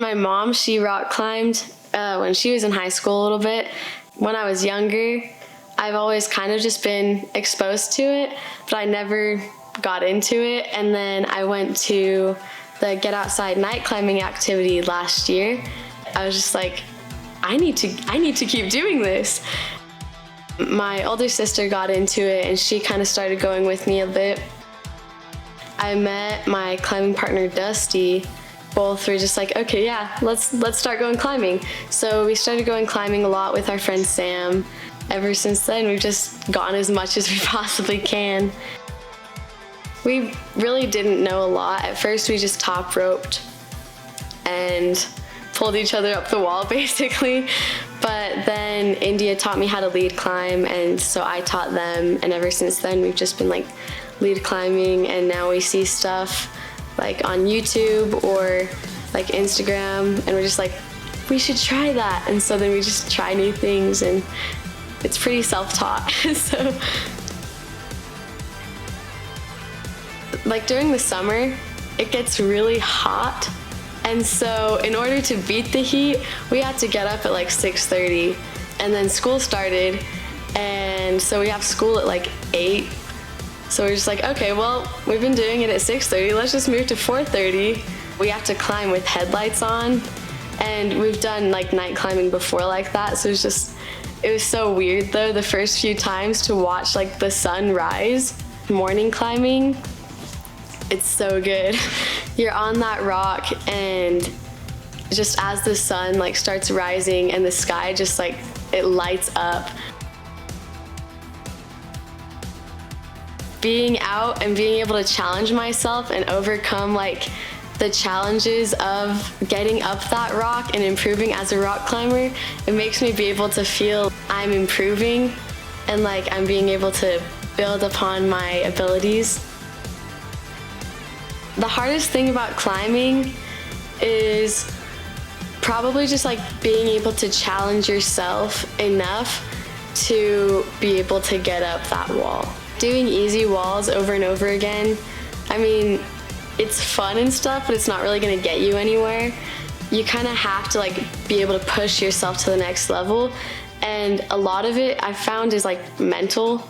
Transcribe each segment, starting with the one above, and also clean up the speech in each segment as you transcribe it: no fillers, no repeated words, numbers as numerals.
My mom, she rock climbed when she was in high school a little bit. When I was younger, I've always kind of just been exposed to it, but I never got into it. And then I went to the Get Outside night climbing activity last year. I was just like, I need to keep doing this. My older sister got into it and she kind of started going with me a bit. I met my climbing partner, Dusty. Both were just like, okay, yeah, let's start going climbing. So we started going climbing a lot with our friend Sam. Ever since then, we've just gone as much as we possibly can. We really didn't know a lot. At first, we just top roped and pulled each other up the wall, basically. But then India taught me how to lead climb, and so I taught them. And ever since then, we've just been like lead climbing, and now we see stuff like on YouTube or like Instagram, and we're just like, we should try that. And so then we just try new things, and it's pretty self-taught. So like during the summer, it gets really hot. And so in order to beat the heat, we had to get up at like 6:30, and then school started. And so we have school at like 8. So we're just like, okay, well, we've been doing it at 6:30. Let's just move to 4:30. We have to climb with headlights on. And we've done like night climbing before like that. So it was so weird though, the first few times to watch like the sun rise. Morning climbing, it's so good. You're on that rock, and just as the sun like starts rising and the sky just like, it lights up. Being out and being able to challenge myself and overcome like the challenges of getting up that rock and improving as a rock climber, it makes me be able to feel I'm improving and like I'm being able to build upon my abilities. The hardest thing about climbing is probably just like being able to challenge yourself enough to be able to get up that wall. Doing easy walls over and over again, I mean, it's fun and stuff, but it's not really gonna get you anywhere. You kind of have to like be able to push yourself to the next level, and a lot of it I've found is like mental.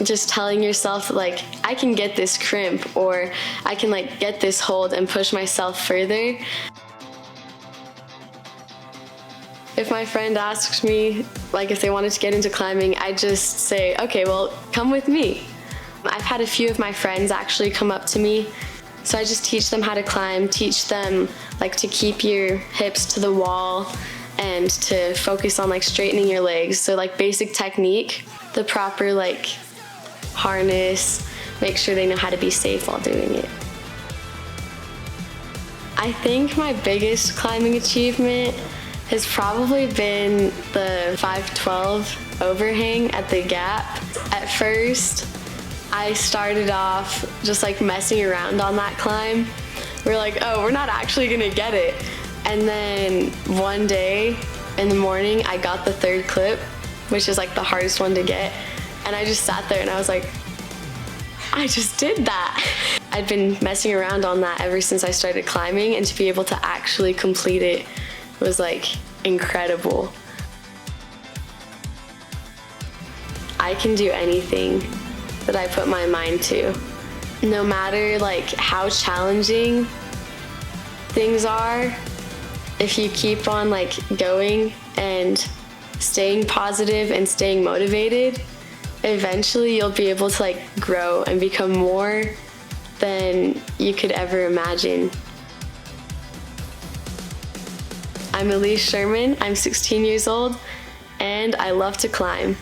Just telling yourself that like, I can get this crimp, or I can like get this hold and push myself further. If my friend asks me like if they wanted to get into climbing, I just say, okay, well, come with me. I've had a few of my friends actually come up to me, so I just teach them how to climb, teach them like to keep your hips to the wall and to focus on like straightening your legs. So like basic technique, the proper like harness, make sure they know how to be safe while doing it. I think my biggest climbing achievement has probably been the 512 overhang at the Gap. At first, I started off just like messing around on that climb. We're like, oh, we're not actually gonna get it. And then one day in the morning, I got the 3rd clip, which is like the hardest one to get. And I just sat there and I was like, I just did that. I'd been messing around on that ever since I started climbing, and to be able to actually complete it was like incredible. I can do anything that I put my mind to. No matter like how challenging things are, if you keep on like going and staying positive and staying motivated, eventually you'll be able to like grow and become more than you could ever imagine. I'm Elise Sherman, I'm 16 years old, and I love to climb.